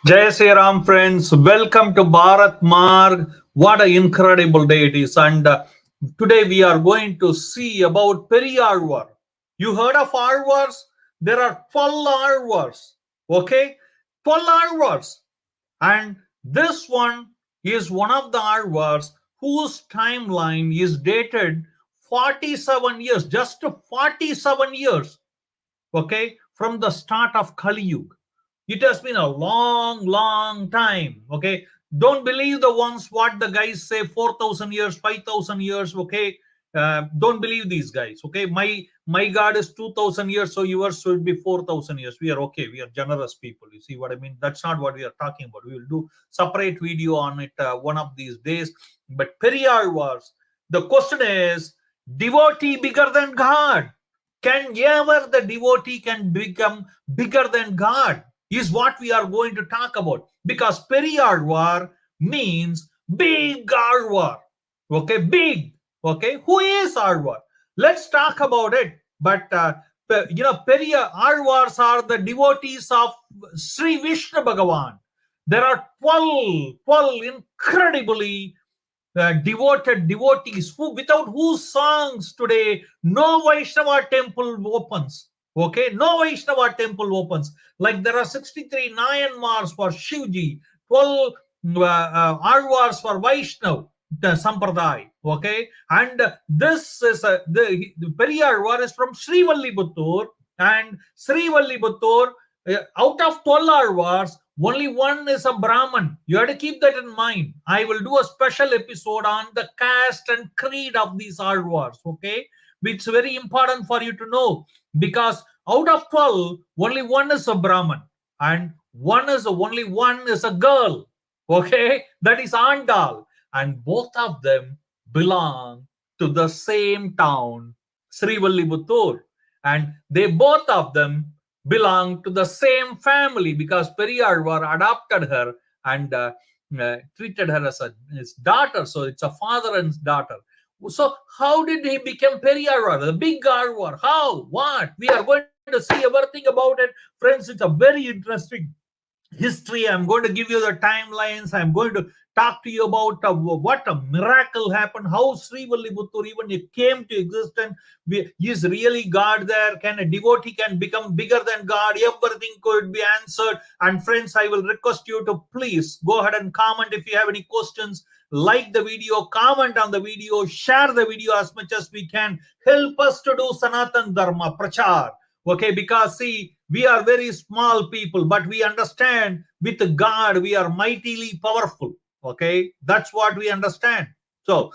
Jai Sri Ram, friends. Welcome to Bharat Marg. What an incredible day it is. And today we are going to see about Periyazhwar. You heard of Arvars? There are 12 Arvars. Okay? 12 Arvars. And this one is one of the Arvars whose timeline is dated 47 years, just 47 years. Okay? From the start of Kali Yuga. It has been a long time. Okay, don't believe the ones what the guys say 4,000 years, 5,000 years. Okay, don't believe these guys. Okay, my God is 2,000 years, so yours should be 4,000 years. We are okay. We are generous people. You see what I mean? That's not what we are talking about. We will do separate video on it one of these days. But Periyar was the question is devotee bigger than God. Can ever the devotee can become bigger than God? Is what we are going to talk about, because Periyazhwar means big Arvar. Okay, big. Okay, who is Arvar? Let's talk about it. But Periyazhwars are the devotees of Sri Vishnu Bhagavan. There are 12 incredibly devoted devotees who, without whose songs today no Vaishnava temple opens. Okay, no Vaishnava temple opens. Like there are 63 Nayanmars for Shivji, 12 Arvars for Vaishnav, the Sampradaya. Okay, and this is the Periyarvar is from Srivilliputhur, and Srivilliputhur, out of 12 Arvars, only one is a Brahman. You have to keep that in mind. I will do a special episode on the caste and creed of these Arvars. Okay, it's very important for you to know, because out of 12, only one is a Brahman, and only one is a girl. Okay, that is Andal, and both of them belong to the same town, Srivilliputhur, and they both of them belong to the same family, because Periyazhwar adopted her and treated her as his daughter. So it's a father and daughter. So how did he become Periyazhwar, the big Arvar? How? What? We are going to see everything about it. Friends, it's a very interesting history. I'm going to give you the timelines. I'm going to talk to you about what a miracle happened, how Srivilliputhur even it came to existence. Is really God there? Can a devotee can become bigger than God? Everything could be answered. And friends, I will request you to please go ahead and comment if you have any questions. Like the video, comment on the video, share the video as much as we can. Help us to do Sanatan Dharma Prachar. Okay, because see, we are very small people, but we understand with God we are mightily powerful. Okay, that's what we understand. So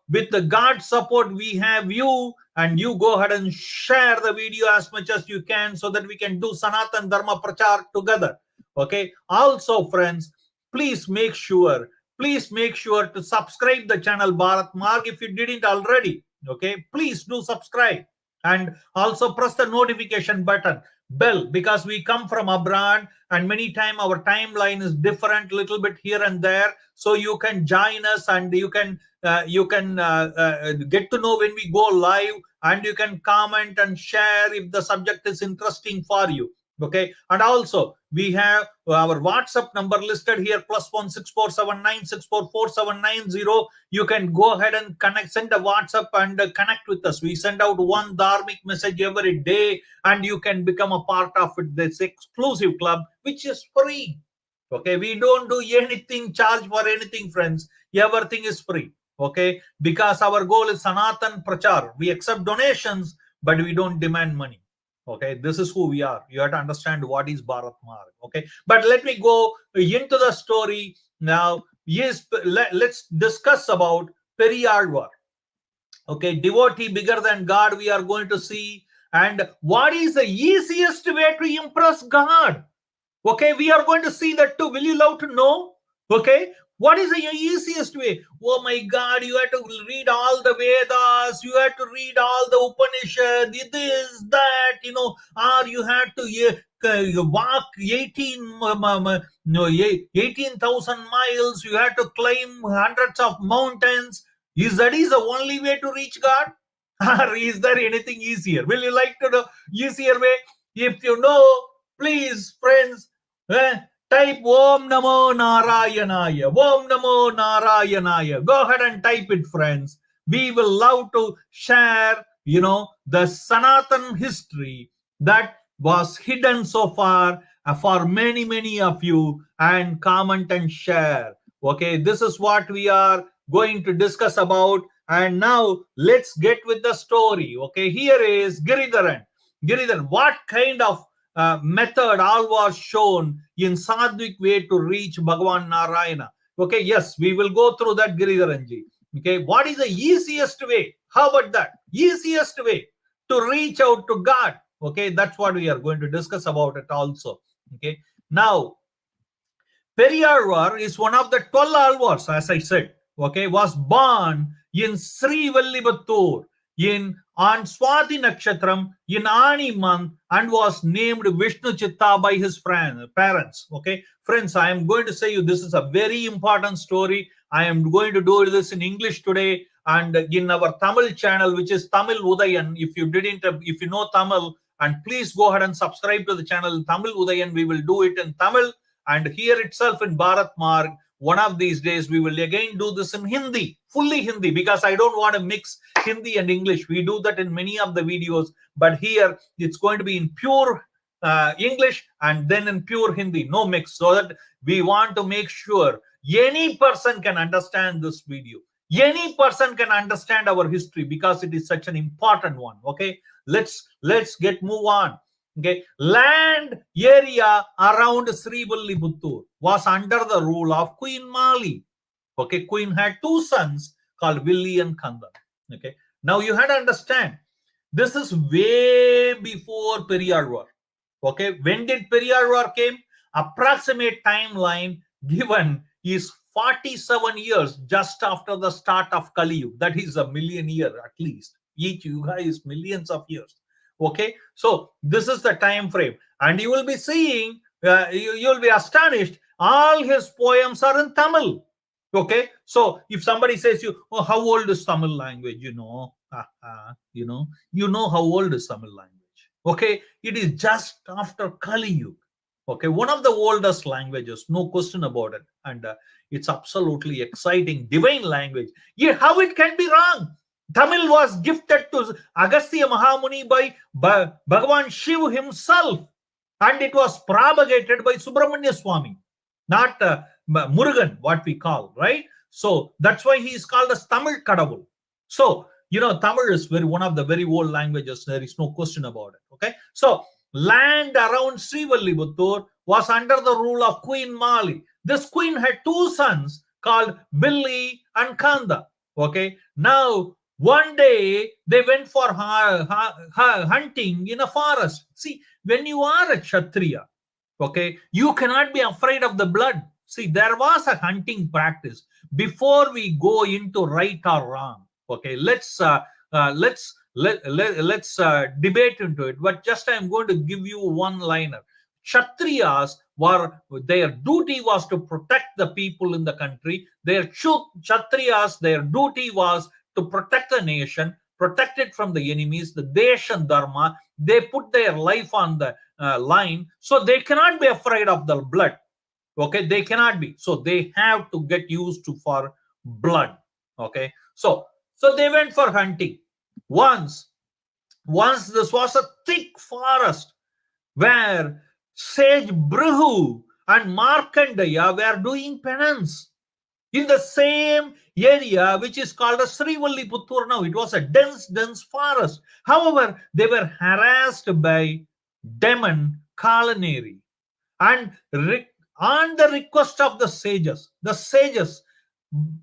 with the God support, we have you, and you go ahead and share the video as much as you can, so that we can do Sanatan Dharma Prachar together. Okay, also friends, please make sure to subscribe the channel Bharat Marg if you didn't already. Okay, please do subscribe, and also press the notification button bell, because we come from abroad and many time our timeline is different little bit here and there. So you can join us, and you can get to know when we go live, and you can comment and share if the subject is interesting for you. Okay, and also we have our WhatsApp number listed here, +16479644790. You can go ahead and connect, send a WhatsApp and connect with us. We send out one dharmic message every day, and you can become a part of it, this exclusive club, which is free. Okay, we don't do anything, charge for anything, friends. Everything is free. Okay, because our goal is Sanatan Prachar. We accept donations, but we don't demand money. Okay, this is who we are. You have to understand what is Bharat Marg. Okay, but let me go into the story now. Yes, let's discuss about Periyazhwar. Okay, devotee bigger than God, we are going to see. And what is the easiest way to impress God? Okay, we are going to see that too. Will you love to know? Okay, what is the easiest way? Oh my God, you have to read all the Vedas, you have to read all the Upanishad, this, that, or you have to walk 18,000 miles, you have to climb hundreds of mountains. Is that the only way to reach God? Or is there anything easier? Will you like to know easier way? If you know, please, friends, Type Om Namo Narayanaya. Om Namo Narayanaya. Go ahead and type it, friends. We will love to share, the Sanatan history that was hidden so far for many, many of you, and comment and share. Okay, this is what we are going to discuss about. And now let's get with the story. Okay, here is Giridharan. Giridharan, what kind of method all was shown in sadhvic way to reach Bhagavan Narayana? Okay, yes, we will go through that, Giridharanji. Okay, what is the easiest way? How about that? Easiest way to reach out to God. Okay, that's what we are going to discuss about it also. Okay, now Periyazhwar is one of the 12 alvars, as I said. Okay, was born in Srivilliputhur on Swati Nakshatram in Ani month, and was named Vishnu Chitta by his parents. Okay, friends, I am going to say you this is a very important story. I am going to do this in English today and in our Tamil channel, which is Tamil Udayan. If you know Tamil, and please go ahead and subscribe to the channel Tamil Udayan. We will do it in Tamil, and here itself in Bharat Marg. One of these days we will again do this in Hindi, fully Hindi, because I don't want to mix Hindi and English. We do that in many of the videos, but here it's going to be in pure English and then in pure Hindi, no mix, so that we want to make sure any person can understand this video. Any person can understand our history because it is such an important one. Okay, let's move on. Okay, land area around Srivilliputhur was under the rule of Queen Mali. Okay, Queen had two sons called Willi and Kandan. Okay, now you had to understand, this is way before Periyazhwar. Okay, when did Periyazhwar came? Approximate timeline given is 47 years just after the start of Kali Yuga. That is a million year at least. Each yuga is millions of years. Okay, so this is the time frame, and you will be seeing, you will be astonished, all his poems are in Tamil. Okay, so if somebody says you, oh, how old is Tamil language? You know how old is Tamil language. Okay, it is just after Kali Yuga. Okay, one of the oldest languages, no question about it, and it's absolutely exciting, divine language. Yeah, how it can be wrong? Tamil was gifted to Agastya Mahamuni by Bhagavan Shiv himself, and it was propagated by Subramanya Swami, not Murugan, what we call, right? So that's why he is called as Tamil Kadavul. So, Tamil is one of the very old languages. There is no question about it. Okay, so land around Srivilliputhur was under the rule of Queen Mali. This queen had two sons called Willi and Kanda. Okay, now one day they went for hunting in a forest. See, when you are a Kshatriya, okay, you cannot be afraid of the blood. See, there was a hunting practice. Before we go into right or wrong, okay, let's debate into it. But just I'm going to give you one liner. Kshatriyas their duty was to protect the people in the country. Kshatriyas, their duty was to protect the nation, protect it from the enemies, the Desh and Dharma. They put their life on the line, so they cannot be afraid of the blood. Okay, they cannot be. So they have to get used to for blood. Okay, so they went for hunting. Once this was a thick forest where sage Brihu and Markandeya were doing penance in the same area which is called a Srivilliputhur now. It was a dense forest. However, they were harassed by demon Kalaneri, and on the request of the sages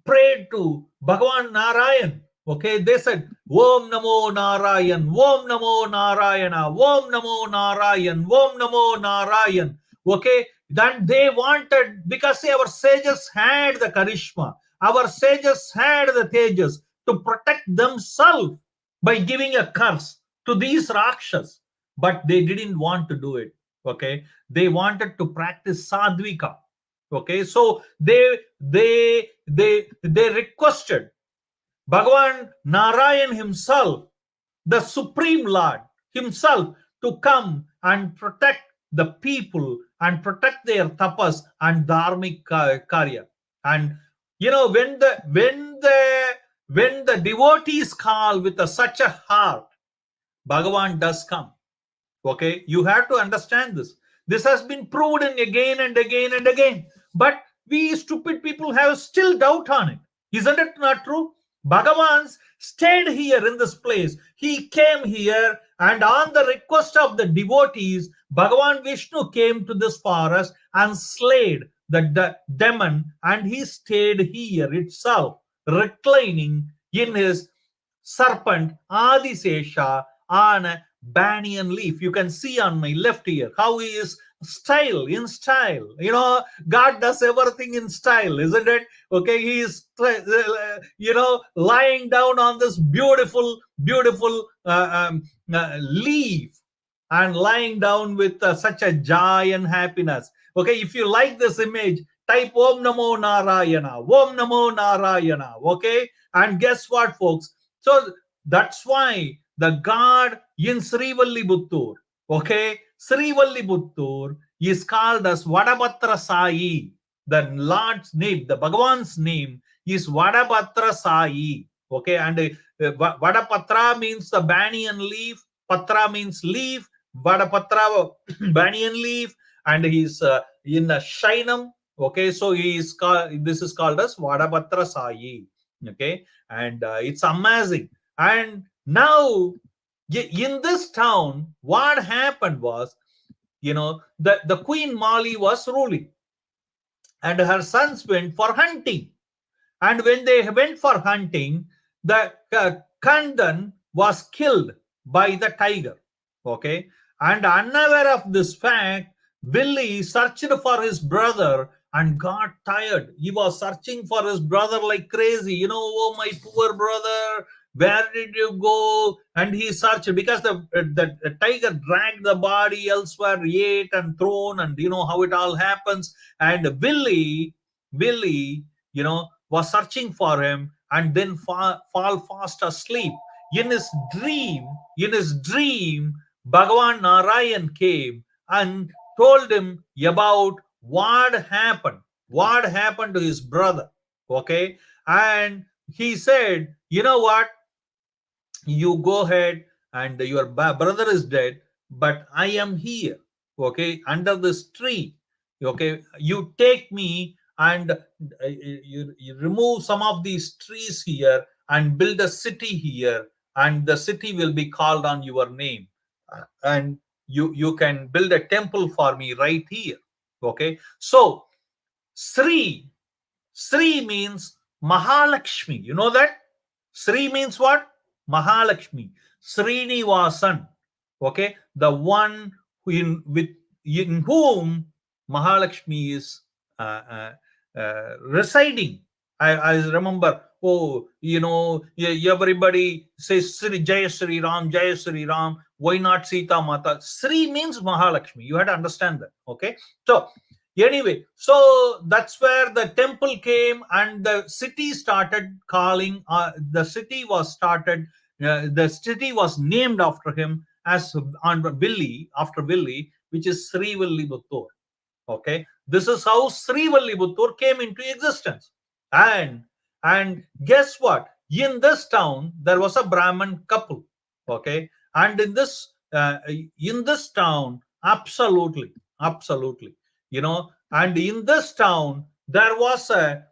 prayed to Bhagavan Narayan. Okay, they said, Om Namo Narayan, Om Namo Narayana, Om Namo Narayan, Om Namo Narayan. Okay, then they wanted, because our sages had the charisma, our sages had the tejas to protect themselves by giving a curse to these rakshas, but they didn't want to do it. Okay, they wanted to practice sadhvika. Okay, so they requested Bhagavan Narayan himself, the Supreme Lord himself, to come and protect the people and protect their tapas and dharmic karya. And when the devotees call with such a heart, Bhagavan does come. Okay, you have to understand this. This has been proven again and again and again, but we stupid people have still doubt on it. Isn't it not true? Bhagavan stayed here in this place. He came here, and on the request of the devotees, Bhagavan Vishnu came to this forest and slayed the demon, and he stayed here itself, reclining in his serpent Adisesha on a banyan leaf. You can see on my left here how he is in style. God does everything in style, isn't it? Okay, he is lying down on this beautiful leaf, and lying down with such a joy and happiness. Okay, if you like this image, type Om Namo Narayana, Om Namo Narayana. Okay, and guess what, folks? So that's why the God in Srivilliputhur, okay, Srivilliputhur is called as Vadabhadra Sai. The Lord's name, the Bhagavan's name is Vadabhadra Sai. Okay, and Vadapatra means the banyan leaf, Patra means leaf, Vadapatra banyan leaf, and he's in a Shainam. Okay, so this is called as Vadabhadra Sai. Okay, and it's amazing. And now in this town, what happened was, the Queen Mali was ruling, and her sons went for hunting. And when they went for hunting, the Kandan was killed by the tiger. Okay, and unaware of this fact, Willie searched for his brother and got tired. He was searching for his brother like crazy. Oh, my poor brother, where did you go? And he searched, because the tiger dragged the body elsewhere, ate and thrown, and you know how it all happens. And Willie, was searching for him, and then fall fast asleep. In his dream, Bhagavan Narayan came and told him about what happened to his brother. Okay, and he said, you know what, you go ahead, and your brother is dead, but I am here, okay, under this tree. Okay, you take me, and you remove some of these trees here and build a city here, and the city will be called on your name, and you can build a temple for me right here. Okay, so Sri means Mahalakshmi. You know that? Sri means what? Mahalakshmi. Srinivasan. Okay, the one in whom Mahalakshmi is residing. I remember, everybody says Jaya Sri Ram, Jaya Sri Ram. Why not Sita Mata? Sri means Mahalakshmi. You had to understand that. Okay, so anyway, so that's where the temple came, and the city started calling. The city was named after him, as on Willie, after Willie, which is Srivilliputhur. Okay, this is how Srivilliputhur came into existence. And guess what? In this town, there was a Brahmin couple. Okay, and in this town, absolutely, and in this town there was a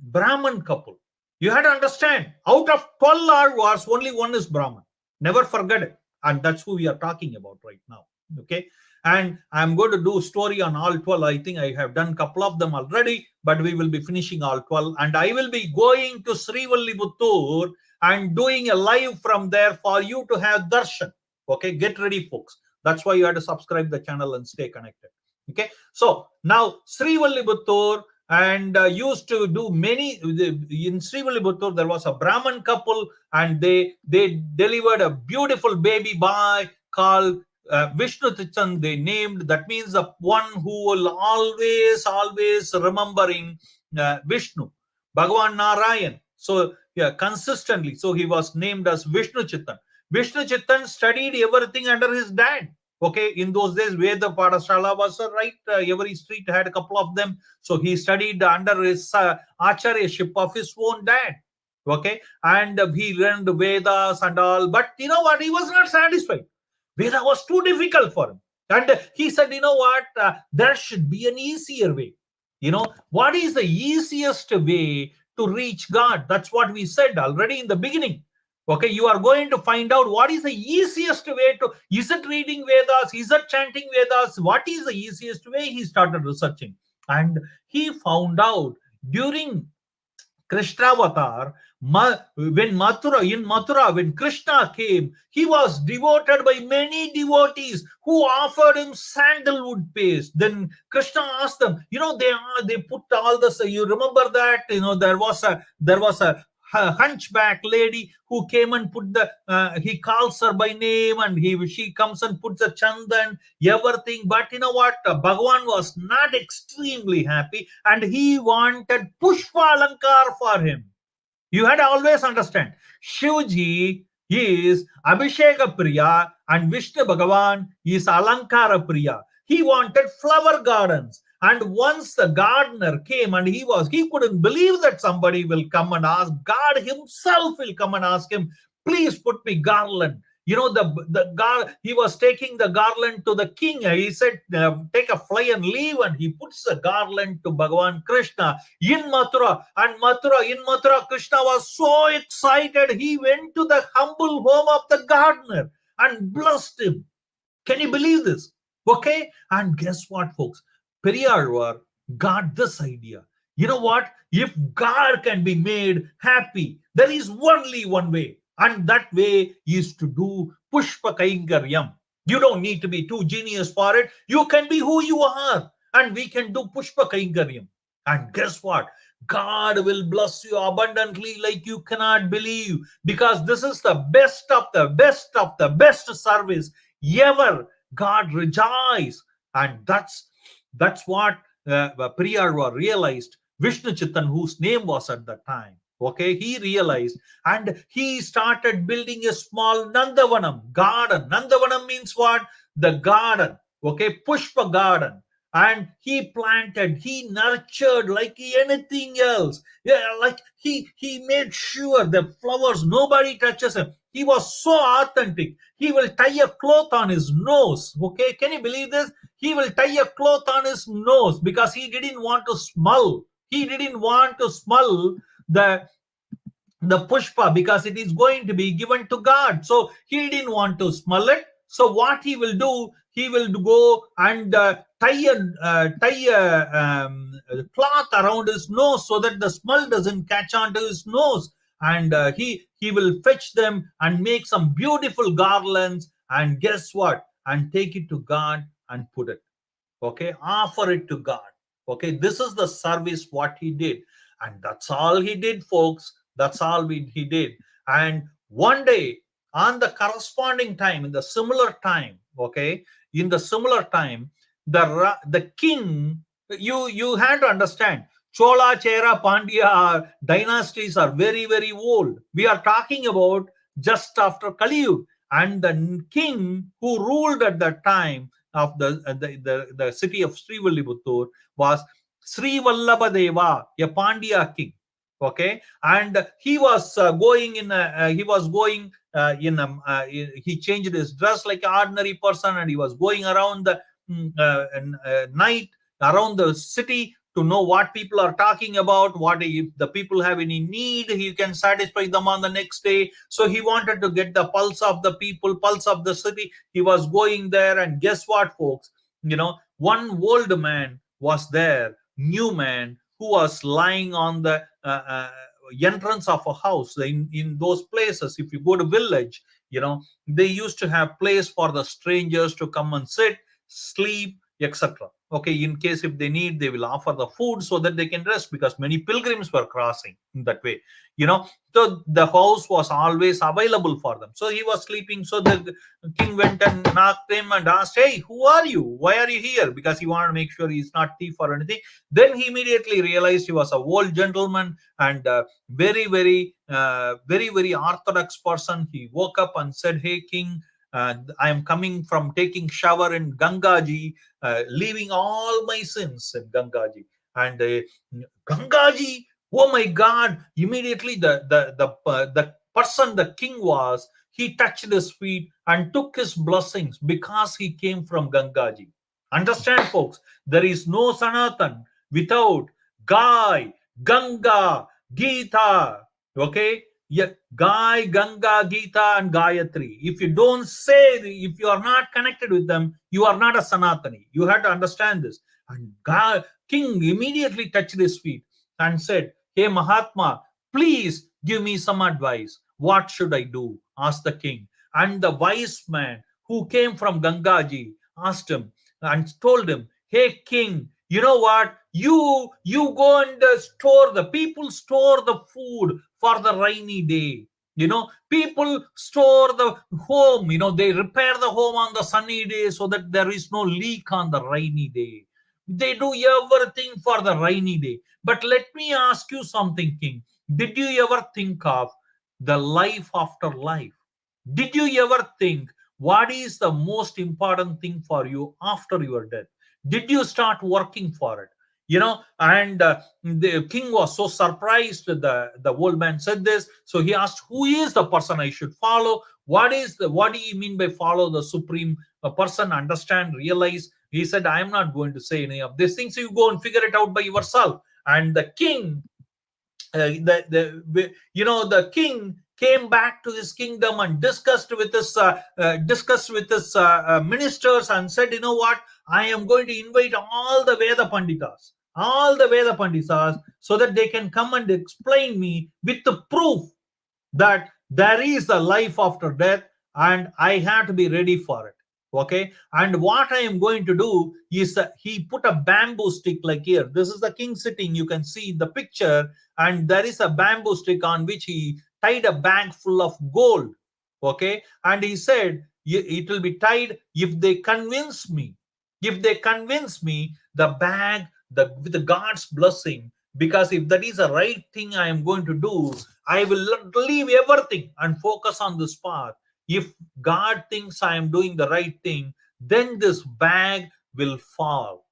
Brahmin couple. You had to understand, out of 12 Arvars, only one is Brahmin. Never forget it. And that's who we are talking about right now. Okay, and I'm going to do a story on all 12. I think I have done a couple of them already, but we will be finishing all 12, and I will be going to Srivilliputhur and doing a live from there for you to have darshan. Okay, get ready, folks. That's why you have to subscribe the channel and stay connected. Okay, so now Srivilliputhur, and used to do many. In Srivilliputhur there was a Brahmin couple, and they delivered a beautiful baby boy called Vishnu Tichan. They named, that means the one who will always remembering Vishnu, Bhagavan Narayan. So yeah, consistently, so he was named as Vishnu Chitan. Vishnu Chitan studied everything under his dad. Okay, in those days, Veda Padashala was right. Every street had a couple of them. So he studied under his acharyaship of his own dad. Okay, and he learned Vedas and all. But you know what? He was not satisfied. Veda was too difficult for him. And he said, you know what? There should be an easier way. You know, what is the easiest way to reach God? That's what we said already in the beginning. Okay, you are going to find out what is the easiest way to, is it reading Vedas, is it chanting Vedas, what is the easiest way? He started researching, and he found out during Krishnavatar, when Mathura, when Krishna came, he was devoted by many devotees who offered him sandalwood paste. Then Krishna asked them, you know, they put all this. You remember that? You know, there was a hunchback lady who came and put the. He calls her by name, and she comes and puts a chandan, everything. But you know what? Bhagavan was not extremely happy, and he wanted Pushpa Alankar for him. You had to always understand, Shivji is Abhisheka Priya and Vishnu Bhagavan is Alankara Priya. He wanted flower gardens. And once the gardener came, and he couldn't believe that somebody will come and ask, God himself will come and ask him, please put me garland. You know, he was taking the garland to the king. He said, take a fly and leave, and he puts the garland to Bhagavan Krishna in Mathura. And in Mathura, Krishna was so excited. He went to the humble home of the gardener and blessed him. Can you believe this? Okay. And guess what, folks? Periyazhwar got this idea. You know what? If God can be made happy, there is only one way. And that way is to do Pushpa Kainkaryam. You don't need to be too genius for it. You can be who you are. And we can do Pushpa Kainkaryam. And guess what? God will bless you abundantly like you cannot believe. Because this is the best of the best of the best service ever. God rejoices. And that's what Periyazhwar realized. Vishnu Chitan, whose name was at that time. Okay, he realized, and he started building a small Nandavanam garden. Nandavanam means what? The garden. Okay, Pushpa garden. And he planted, he nurtured like anything else. Yeah, like he made sure the flowers, nobody touches him. He was so authentic. He will tie a cloth on his nose. Okay, can you believe this? He will tie a cloth on his nose because he didn't want to smell. He didn't want to smell the pushpa because it is going to be given to God. So he didn't want to smell it. So what he will do, he will go and tie a cloth around his nose so that the smell doesn't catch onto his nose. And he will fetch them and make some beautiful garlands. And guess what? And take it to God and put it. Okay, offer it to God. Okay, this is the service what he did, and that's all he did, folks. That's all he did. And one day, on the corresponding time, in the similar time, okay, in the similar time, the king, you had to understand, Chola, Chera, Pandya dynasties are very, very old. We are talking about just after Kali Yuga, and the king who ruled at that time of the city of Srivilliputhur was Srivallabhadeva, a Pandya king. Okay, and he was going in he changed his dress like an ordinary person, and he was going around the night around the city to know what people are talking about, what if the people have any need, he can satisfy them on the next day. So he wanted to get the pulse of the people, pulse of the city. He was going there, and guess what, folks? You know, one old man was there, new man, who was lying on the entrance of a house. In those places, if you go to village, you know, they used to have place for the strangers to come and sit, sleep, etc. Okay, in case if they need, they will offer the food so that they can rest, because many pilgrims were crossing in that way, you know. So the house was always available for them. So he was sleeping. So the king went and knocked him and asked, hey, who are you? Why are you here? Because he wanted to make sure he's not thief or anything. Then he immediately realized he was a old gentleman and very, very orthodox person. He woke up and said, hey, king, I am coming from taking shower in Gangaji, leaving all my sins in Gangaji. And Gangaji, oh my God! Immediately the person the king was, he touched his feet and took his blessings because he came from Gangaji. Understand, folks? There is no Sanatan without Gai, Ganga, Gita. Okay? Yeah, Gai, Ganga, Gita, and Gayatri. If you don't say, if you are not connected with them, you are not a Sanatani. You have to understand this. And king immediately touched his feet and said, Hey Mahatma, please give me some advice. What should I do? Asked the king. And the wise man who came from Gangaji asked him and told him, Hey king, you know what? You go and store, the people store the food for the rainy day. People store the home, they repair the home on the sunny day so that there is no leak on the rainy day. They do everything for the rainy day. But let me ask you something, king. Did you ever think of the life after life? Did you ever think what is the most important thing for you after your death? Did you start working for it? And the king was so surprised. The old man said this, so he asked, who is the person I should follow? What do you mean by follow the supreme person? Understand, realize? He said, I am not going to say any of these things, so you go and figure it out by yourself. And the king, the king came back to his kingdom and discussed with his ministers and said, you know what, I am going to invite all the Veda Panditas, so that they can come and explain me with the proof that there is a life after death, and I have to be ready for it. Okay, and what I am going to do is he put a bamboo stick, like here. This is the king sitting, you can see the picture, and there is a bamboo stick on which he tied a bag full of gold. Okay, and he said, it will be tied if they convince me. If they convince me, the bag, with the God's blessing, because if that is the right thing I am going to do, I will leave everything and focus on this path. If God thinks I am doing the right thing, then this bag will fall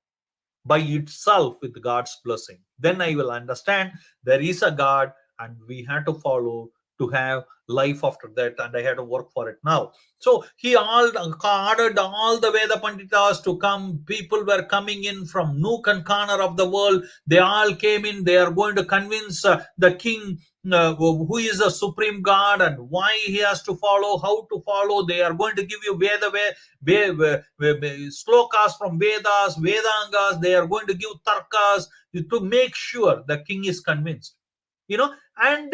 by itself with God's blessing. Then I will understand there is a God and we have to follow to have life after that, and I had to work for it now. So he ordered all the Veda Panditas to come. People were coming in from nook and corner of the world. They all came in. They are going to convince the king who is the supreme God and why he has to follow, how to follow. They are going to give you slokas from Vedas, Vedangas. They are going to give tarkas to make sure the king is convinced. And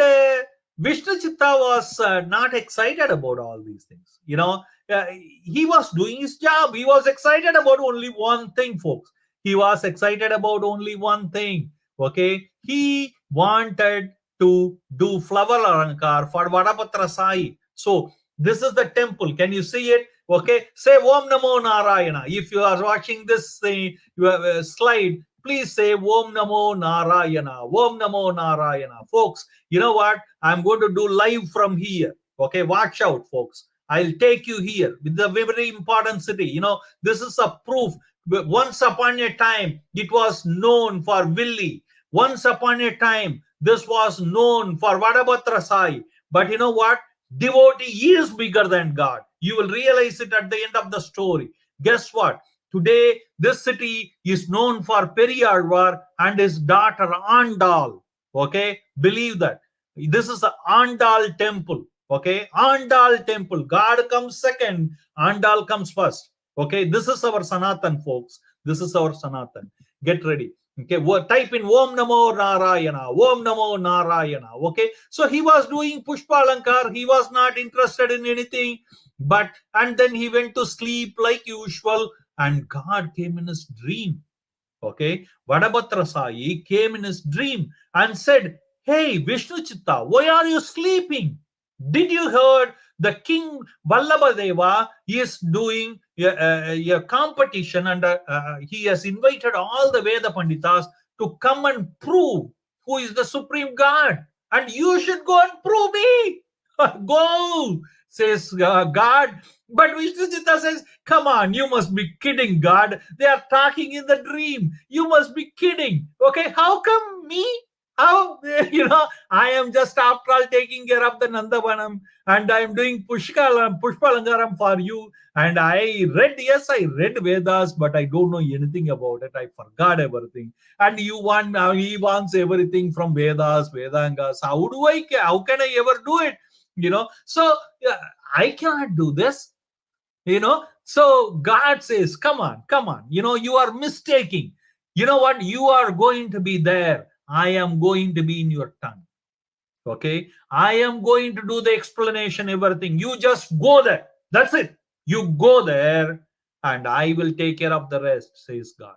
Vishnu Chitta was not excited about all these things. He was doing his job. He was excited about only one thing, folks. He was excited about only one thing. Okay, he wanted to do flower alankar for Vadapatra Sai. So this is the temple. Can you see it? Okay, say Om Namo Narayana. If you are watching this slide, please say Om Namo Narayana. Om Namo Narayana. Folks, you know what? I'm going to do live from here. Okay, watch out, folks. I'll take you here with the very important city. This is a proof. Once upon a time, it was known for Villi. Once upon a time, this was known for Vadabhatra Sai. But you know what? Devotee is bigger than God. You will realize it at the end of the story. Guess what? Today, this city is known for Periyazhwar and his daughter Andal. Okay, believe that. This is the Andal temple. Okay, Andal temple. God comes second, Andal comes first. Okay, this is our Sanatan, folks. This is our Sanatan. Get ready. Okay, type in Om Namo Narayana, Om Namo Narayana. Okay, so he was doing Pushpa Alankar. He was not interested in anything, and then he went to sleep like usual, and God came in his dream. Okay, Vadabhatra Sai came in his dream and said, Hey, Vishnu Chitta, why are you sleeping? Did you heard the king Vallabhadeva is doing a competition, and he has invited all the Veda Panditas to come and prove who is the supreme God, and you should go and prove me. Go. says God. But Vishnu Chitta says, come on, you must be kidding, God. They are talking in the dream. You must be kidding. Okay, how come me? How, I am just after all taking care of the Nandavanam, and I am doing Pushpalangaram for you. And yes, I read Vedas, but I don't know anything about it. I forgot everything. And he wants everything from Vedas, Vedangas. How can I ever do it? So I cannot do this. So God says, come on, you are mistaking. You know what? You are going to be there. I am going to be in your tongue. Okay, I am going to do the explanation, everything. You just go there. That's it. You go there, and I will take care of the rest, says God.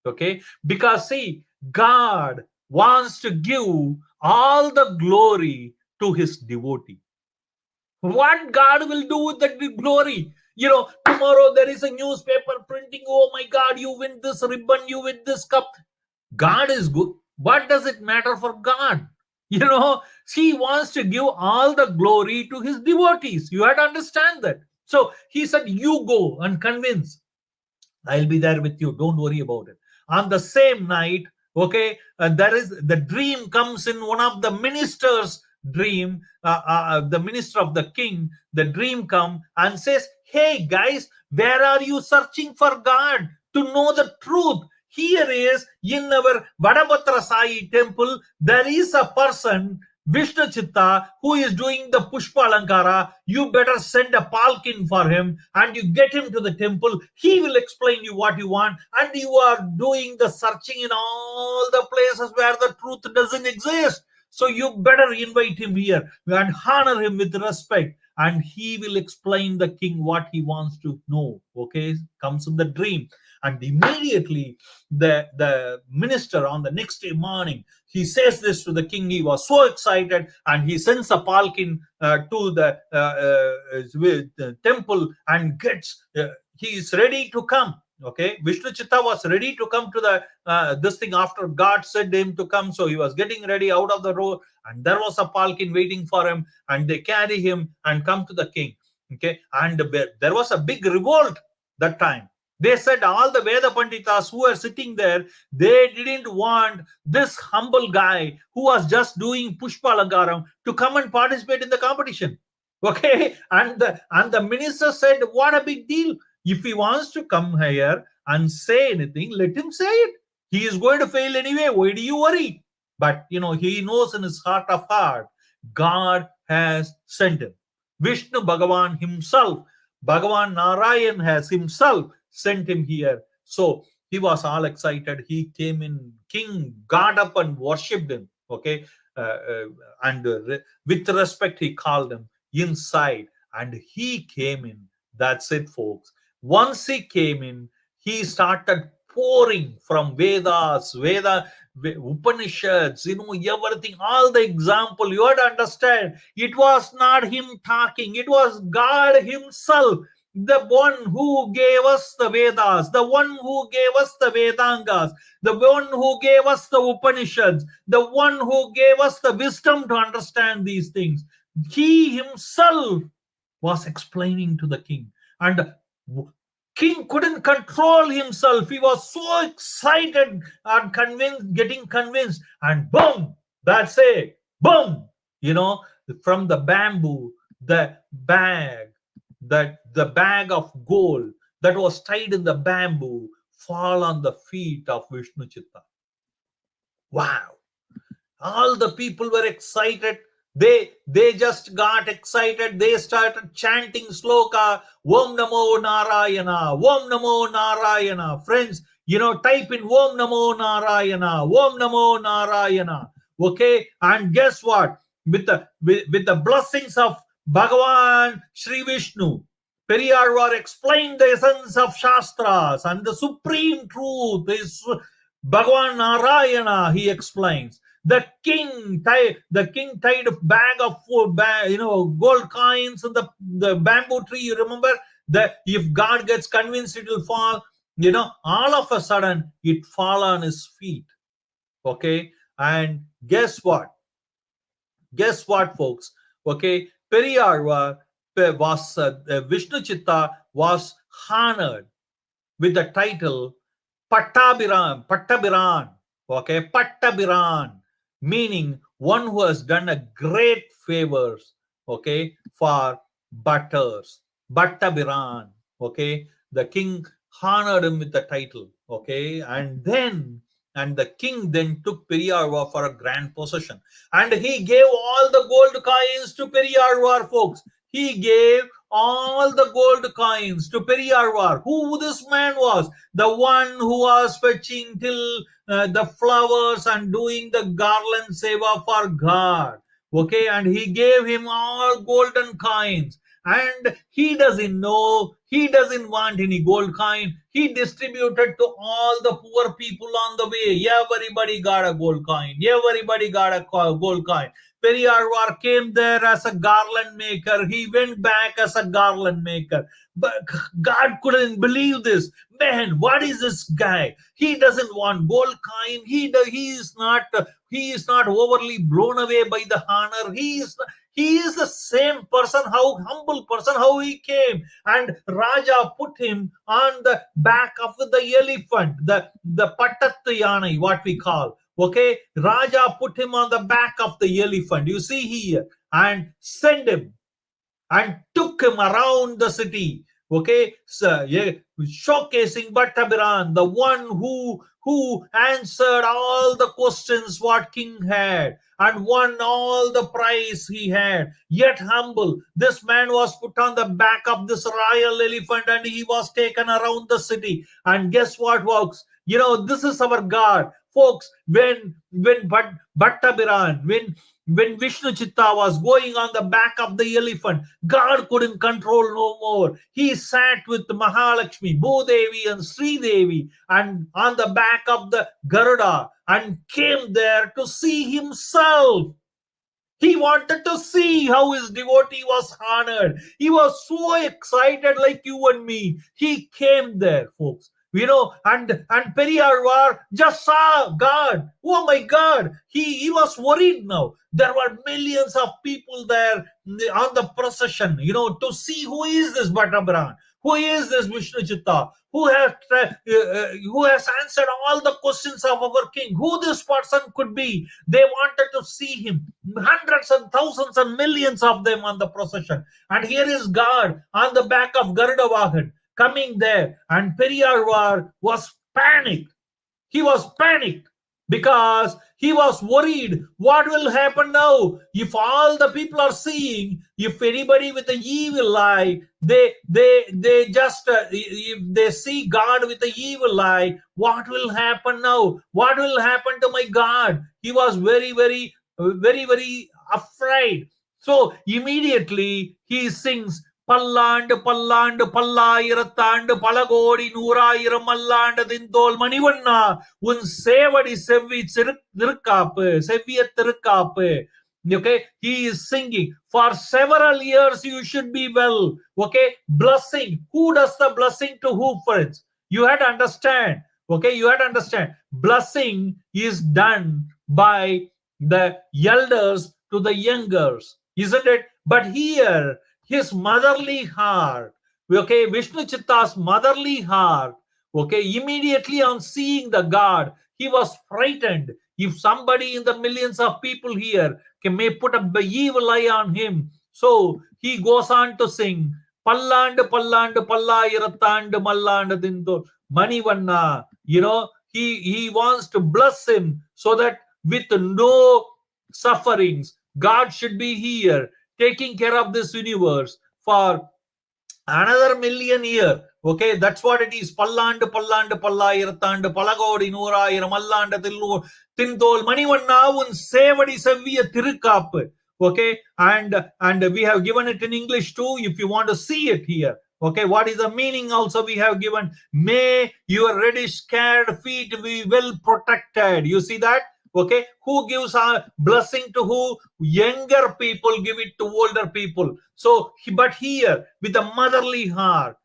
Okay, because see, God wants to give all the glory to his devotee. What God will do with the glory? Tomorrow there is a newspaper printing. Oh my God, you win this ribbon, you win this cup. God is good. What does it matter for God? He wants to give all the glory to his devotees. You have to understand that. So he said, you go and convince. I'll be there with you. Don't worry about it. On the same night, okay, there is the dream comes in one of the ministers' dream. The minister of the king, the dream come and says, hey guys, where are you searching for God to know the truth? Here is in our Vadabhadra Sai temple, there is a person, Vishnu Chitta, who is doing the Pushpa Alankara. You better send a palkin for him and you get him to the temple. He will explain you what you want, and you are doing the searching in all the places where the truth doesn't exist. So you better invite him here and honor him with respect, and he will explain the king what he wants to know. Okay, comes in the dream. And immediately the minister on the next day morning, he says this to the king. He was so excited, and he sends a palkin to the temple and gets he is ready to come. Okay, Vishnu Chitta was ready to come to the this thing after God said him to come. So he was getting ready out of the road, and there was a palkin waiting for him, and they carry him and come to the king. Okay, and there was a big revolt that time. They said all the Veda Panditas who were sitting there, they didn't want this humble guy who was just doing Pushpalankaram to come and participate in the competition. Okay, and the minister said, what a big deal. If he wants to come here and say anything, let him say it. He is going to fail anyway. Why do you worry? But he knows in his heart of heart, God has sent him. Vishnu Bhagavan himself, Bhagavan Narayan has himself sent him here. So he was all excited. He came in. King got up and worshipped him. Okay, and with respect, he called him inside, and he came in. That's it, folks. Once he came in, he started pouring from Vedas, Upanishads, everything, all the example. You have to understand, it was not him talking, it was God himself, the one who gave us the Vedas, the one who gave us the Vedangas, the one who gave us the Upanishads, the one who gave us the wisdom to understand these things. He himself was explaining to the king, and king couldn't control himself. He was so excited and convinced, getting convinced, and boom, that's it. Boom, from the bamboo, the bag of gold that was tied in the bamboo fall on the feet of Vishnu Chitta. Wow. All the people were excited. They just got excited. They started chanting sloka, Om Namo Narayana, Om Namo Narayana. Friends, type in Om Namo Narayana, Om Namo Narayana. Okay, and guess what? With the blessings of Bhagavan Sri Vishnu, Periyazhwar explained the essence of Shastras, and the supreme truth is Bhagavan Narayana. He explains. The king tied a bag of gold coins in the bamboo tree. You remember that if God gets convinced, it will fall. All of a sudden it fall on his feet. Okay, and guess what, folks? Okay, Periyazhwar Vishnu Chitta was honored with the title Pattabiran, okay, Pattabiran, meaning one who has done a great favors, okay, for butters, Pattabiran, okay. The king honored him with the title, okay, and the king then took Periyazhwar for a grand possession, and he gave all the gold coins to Periyazhwar, folks. He gave all the gold coins to Periyazhwar. Who this man was? The one who was fetching till the flowers and doing the garland seva for God. Okay, and he gave him all golden coins. And he doesn't know, he doesn't want any gold coin. He distributed to all the poor people on the way. Everybody got a gold coin. Everybody got a gold coin. Periyazhwar came there as a garland maker. He went back as a garland maker. But God couldn't believe this. Man, what is this guy? He doesn't want gold coin. He is not overly blown away by the honor. He is the same person, how humble person, how he came. And Raja put him on the back of the elephant, the Pattattayani, what we call. Okay, Raja put him on the back of the elephant. You see here, and sent him and took him around the city. Okay, so, yeah, showcasing Bhattabiran, the one who answered all the questions what king had and won all the prize he had. Yet humble, this man was put on the back of this royal elephant and he was taken around the city. And guess what, folks? You know, this is our God, folks. When Bhattabiran, when Vishnu Chitta was going on the back of the elephant, God couldn't control no more. He sat with Mahalakshmi, Bhudevi and Sridevi and on the back of the Garuda and came there to see himself. He wanted to see how his devotee was honored. He was so excited like you and me. He came there, folks. You know, and Periyazhwar just saw God. Oh my God. He was worried now. There were millions of people there on the procession, you know, to see who is this Bhattabiran, who is this Vishnu Chitta, who has answered all the questions of our king, who this person could be. They wanted to see him. Hundreds and thousands and millions of them on the procession. And here is God on the back of Garuda Vahan coming there. And Periyazhwar was panicked. He was panicked because he was worried what will happen now if all the people are seeing, if anybody with an evil eye, they just if they see God with an evil eye, what will happen now? What will happen to my God? He was very, very, very, very afraid. So immediately he sings, பல்லாண்டு பல்லாண்டு பல்லாயிரத்தாண்டு பலகோடி நூறாயிரம் அல்லாண்டு திந்தோல் மணிவண்ணா உன் சேவடி செவ்வி Thirukkappu செவ்விய Thirukkappu. Okay, he is singing for several years you should be well. Okay, blessing, who does the blessing to who, friends? You had to understand. Okay, you had to understand, blessing is done by the elders to the youngers, isn't it? But here his motherly heart, okay, Vishnu Chitta's motherly heart, okay, immediately on seeing the God, he was frightened. If somebody in the millions of people here may put an evil eye on him, so he goes on to sing, Pallandu Pallandu Pallayiratandu Mallandu Dindu Manivanna. You know, he wants to bless him so that with no sufferings, God should be here taking care of this universe for another million years. Okay, that's what it is. Pallandu Pallandu Pallayiratandu Palagodi Noorayiram Allandu Tindol Manivanna un Sevadi Sevviya Tirukappu. Okay, and we have given it in English too if you want to see it here. Okay, what is the meaning also we have given? May your reddish scared feet be well protected. You see that? Okay, who gives a blessing to who? Younger people give it to older people. So, but here with a motherly heart,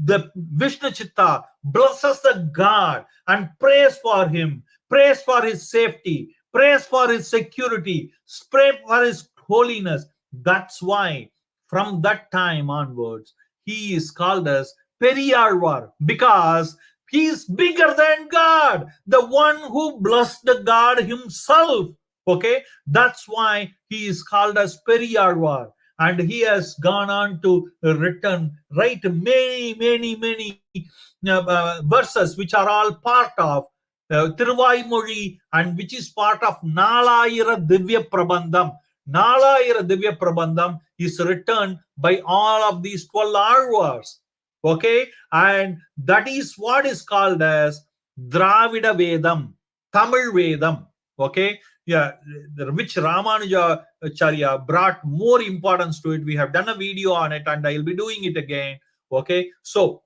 the Vishnu Chitta blesses the God and prays for him, prays for his safety, prays for his security, prays for his holiness. That's why from that time onwards, he is called as Periyazhwar because he is bigger than God, the one who blessed God himself. Okay, that's why he is called as Periyazhwar. And he has gone on to write many verses which are all part of Tiruvaimozhi, and which is part of Nalayira Divya Prabandham. Nalayira Divya Prabandham is written by all of these 12 Alvars. Okay, and that is what is called as Dravida Vedam, Tamil Vedam. Okay, yeah, which Ramanuja Charya brought more importance to it. We have done a video on it, and I'll be doing it again. Okay, so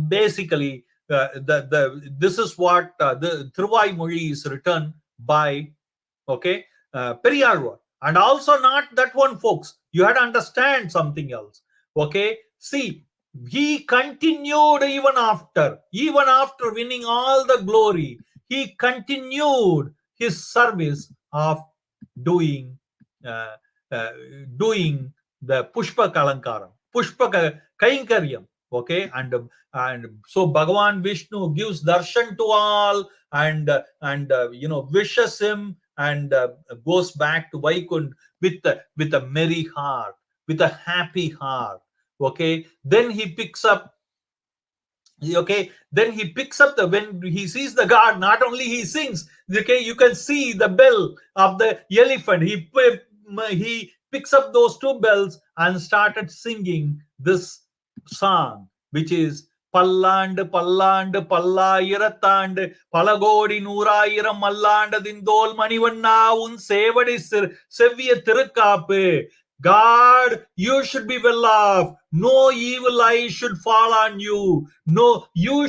basically, this is what the Thiruvaimozhi is written by, okay, Periyazhwar. And also not that one, folks. You had to understand something else. Okay, see, he continued even after winning all the glory. He continued his service of doing uh, uh, doing the Pushpa Kalankaram, Pushpa Kainkaryam. Okay, and so Bhagavan Vishnu gives darshan to all, and wishes him, and goes back to Vaikund with a merry heart, with a happy heart. Okay, then he picks up. Okay, then he picks up when he sees the god, not only he sings. Okay, you can see the bell of the elephant. He picks up those two bells and started singing this song, which is பல்லாண்டு பல்லாண்டு பல்லாயிரத்தாண்டு பலகோடி நூறாயிரம் மல்லாண்டதிந்தோல் மணிவண்ணா உன் சேவடி செவ்விய Thirukkappu. God, you should be well off. No evil eye should fall on you. No, your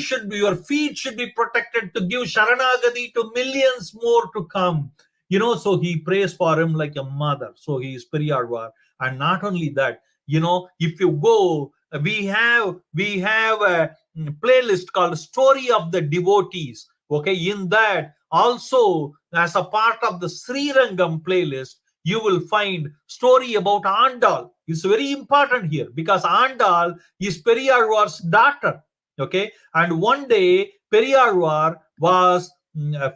feet should be protected to give Sharanagati to millions more to come. So he prays for him like a mother. So he is Periyazhwar. And not only that, if you go, we have a playlist called Story of the Devotees. Okay, in that also, as a part of the Srirangam playlist, you will find story about Andal. It's very important here because Andal is Periyazhwar's daughter. Okay, and one day Periyazhwar was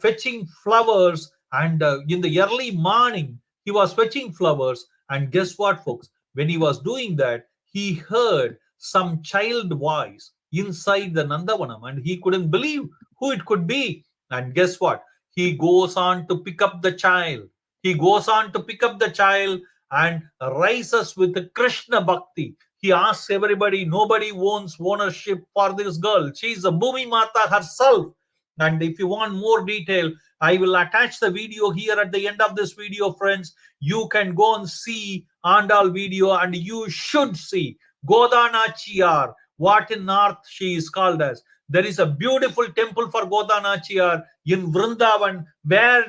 fetching flowers, and in the early morning he was fetching flowers, and guess what, folks? When he was doing that, he heard some child voice inside the Nandavanam, and he couldn't believe who it could be. And guess what? He goes on to pick up the child. He goes on to pick up the child and rises with the Krishna Bhakti. He asks everybody, nobody owns ownership for this girl. She is a Bhumi Mata herself. And if you want more detail, I will attach the video here at the end of this video, friends. You can go and see Andal video, and you should see Godanachiyar, what in North she is called as. There is a beautiful temple for Godanachiyar in Vrindavan, where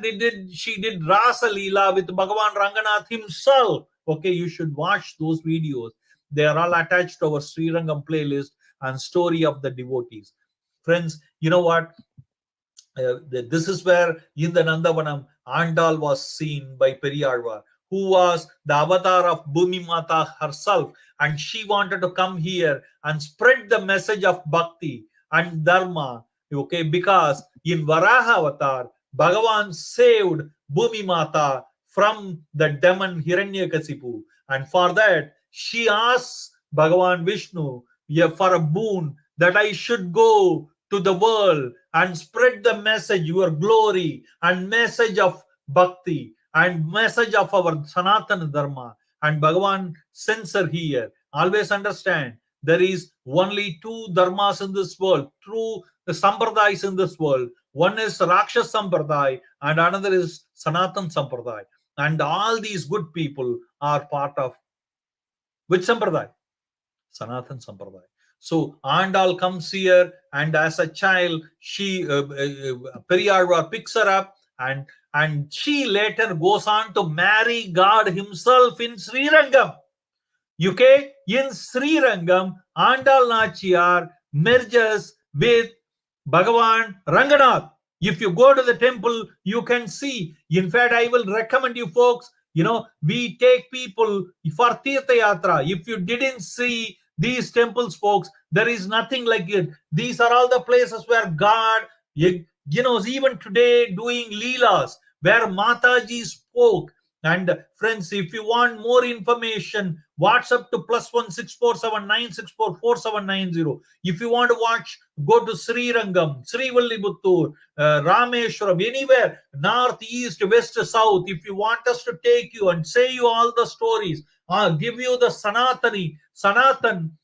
she did Rasa Leela with Bhagavan Ranganath himself. Okay, you should watch those videos. They are all attached to our Srirangam playlist and Story of the Devotees. Friends, you know what? This is where in the Nandavanam, Andal was seen by Periyazhwar, who was the avatar of Bhumi Mata herself, and she wanted to come here and spread the message of bhakti and dharma. Okay, because in Varaha avatar, Bhagavan saved Bhumi Mata from the demon Hiranyakasipu, and for that she asks Bhagavan Vishnu for a boon that I should go to the world and spread the message, your glory, and message of bhakti and message of our Sanatana Dharma. And Bhagavan sends her here. Always understand, there is only two dharmas in this world, true the sampradayas in this world. One is Rakshas Sampradaya and another is Sanatan Sampradaya. And all these good people are part of which Sampradaya? Sanatan Sampradaya. So Andal comes here, and as a child, she Periyazhwar picks her up, and she later goes on to marry God himself in Srirangam. Okay, in Srirangam, Andal Nachiyar merges with Bhagavan Ranganath. If you go to the temple, you can see. In fact, I will recommend you folks, We take people for Tirtha Yatra. If you didn't see these temples, folks, there is nothing like it. These are all the places where God, even today doing Leelas, where Mataji spoke. And friends, if you want more information, WhatsApp to +16479644790. If you want to watch, go to Srirangam, Srivilliputhur, Rameshwaram, anywhere, north, east, west, south. If you want us to take you and say you all the stories, give you the Sanatan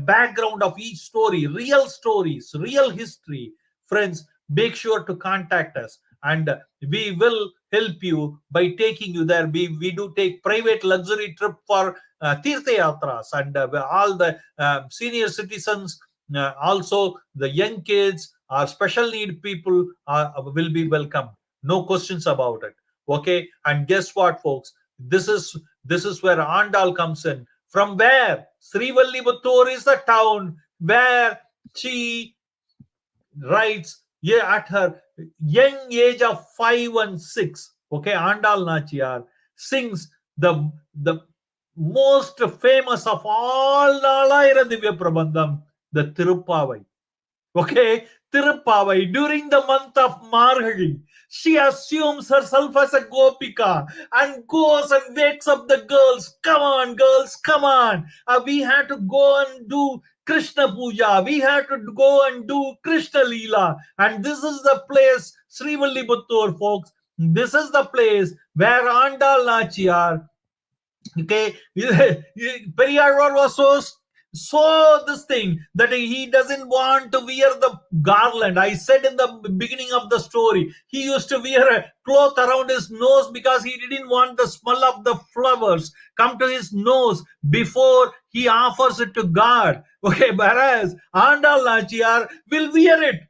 background of each story, real stories, real history, friends, make sure to contact us, and we will help you by taking you there. We do take private luxury trip for Tirtha Yatras, and all the senior citizens, also the young kids or special need people will be welcome. No questions about it. Okay, and guess what, folks? This is where Andal comes in. From where Srivilliputhur is the town where she writes, yeah, at her young age of 5 and 6. Okay, Andal Nachiyar sings the most famous of all Nalayira Divya Prabandham, the Tirupavai. Okay, Tirupavai, during the month of Margazhi, she assumes herself as a Gopika and goes and wakes up the girls. Come on, girls, come on. We had to go and do Krishna Puja. We had to go and do Krishna Leela. And this is the place, Srivilliputhur, folks. This is the place where Andal Nachiyar, okay, Periyazhwar was so this thing that he doesn't want to wear the garland. I said in the beginning of the story, he used to wear a cloth around his nose because he didn't want the smell of the flowers come to his nose before he offers it to God. Okay, whereas Andal Nachiyar will wear it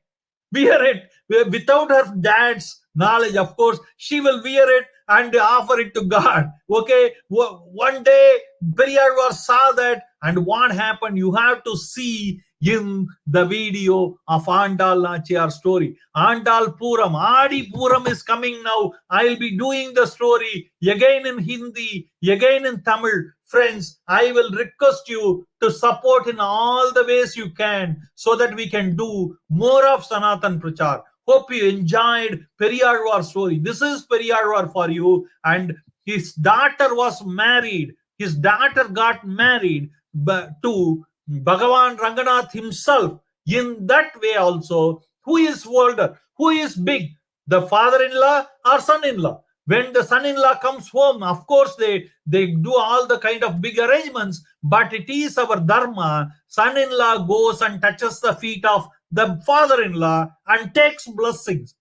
without her dad's knowledge. Of course, she will wear it and offer it to God. Okay, one day Periyazhwar saw that, and what happened? You have to see in the video of Andal Nachiyar story. Andal Puram, Adi Puram is coming now. I'll be doing the story again in Hindi, again in Tamil. Friends, I will request you to support in all the ways you can so that we can do more of Sanatan Prachar. Hope you enjoyed Periyazhwar story. This is Periyazhwar for you. And his daughter was married. His daughter got married to Bhagavan Ranganath himself. In that way also, who is older? Who is big? The father-in-law or son-in-law? When the son-in-law comes home, of course, they do all the kind of big arrangements, but it is our dharma. Son-in-law goes and touches the feet of the father-in-law and takes blessings.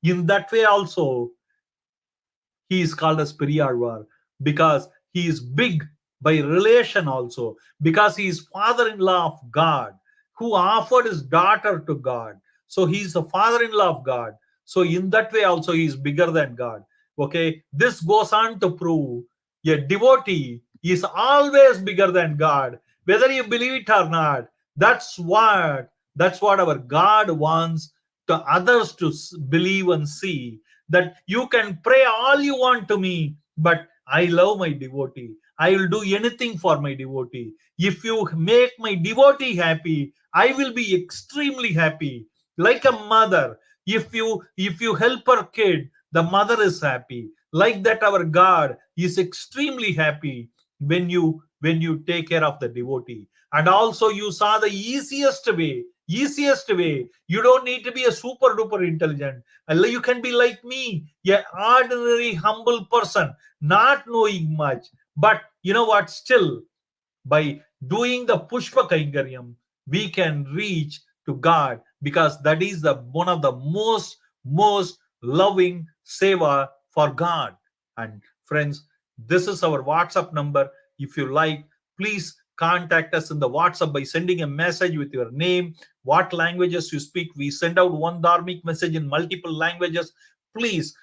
In that way also, he is called as Periyazhwar because he is big by relation also, because he is father-in-law of God who offered his daughter to God. So he is the father-in-law of God. So in that way also he is bigger than God. Okay, this goes on to prove a devotee is always bigger than God, whether you believe it or not. That's what our God wants to others to believe and see, that you can pray all you want to me, but I love my devotee. I will do anything for my devotee. If you make my devotee happy, I will be extremely happy. Like a mother, if you help her kid, the mother is happy. Like that, our God is extremely happy when you take care of the devotee. And also you saw the easiest way. You don't need to be a super duper intelligent. You can be like me, an ordinary humble person, not knowing much. But you know what? Still, by doing the Pushpa Kaingaryam, we can reach to God, because that is the one of the most loving seva for God. And friends, this is our WhatsApp number. If you like, please contact us in the WhatsApp by sending a message with your name, what languages you speak. We send out one dharmic message in multiple languages. Please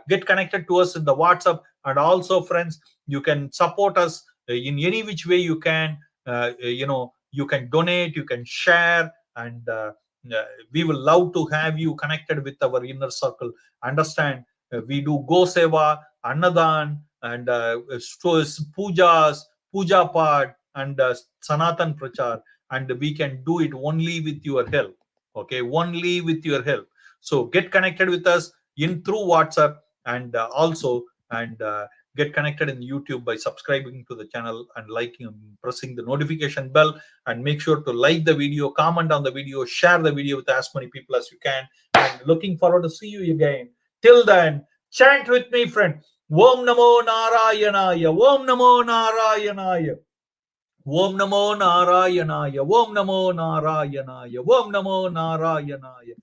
get connected to us in the WhatsApp. And also, friends, you can support us in any which way you can. You can donate, you can share, and we will love to have you connected with our inner circle. Understand, we do Go Seva, Annadan, and pujas, puja part, and Sanatan Prachar, and we can do it only with your help. Okay, only with your help. So get connected with us in through WhatsApp, and also and get connected in YouTube by subscribing to the channel and liking and pressing the notification bell, and make sure to like the video, comment on the video, share the video with as many people as you can, and looking forward to see you again. Till then, chant with me, friend. Om Namo Narayanaya, Om Namo Narayanaya, Om Namo Narayanaya, Om Namo Narayanaya, Om Namo Narayanaya.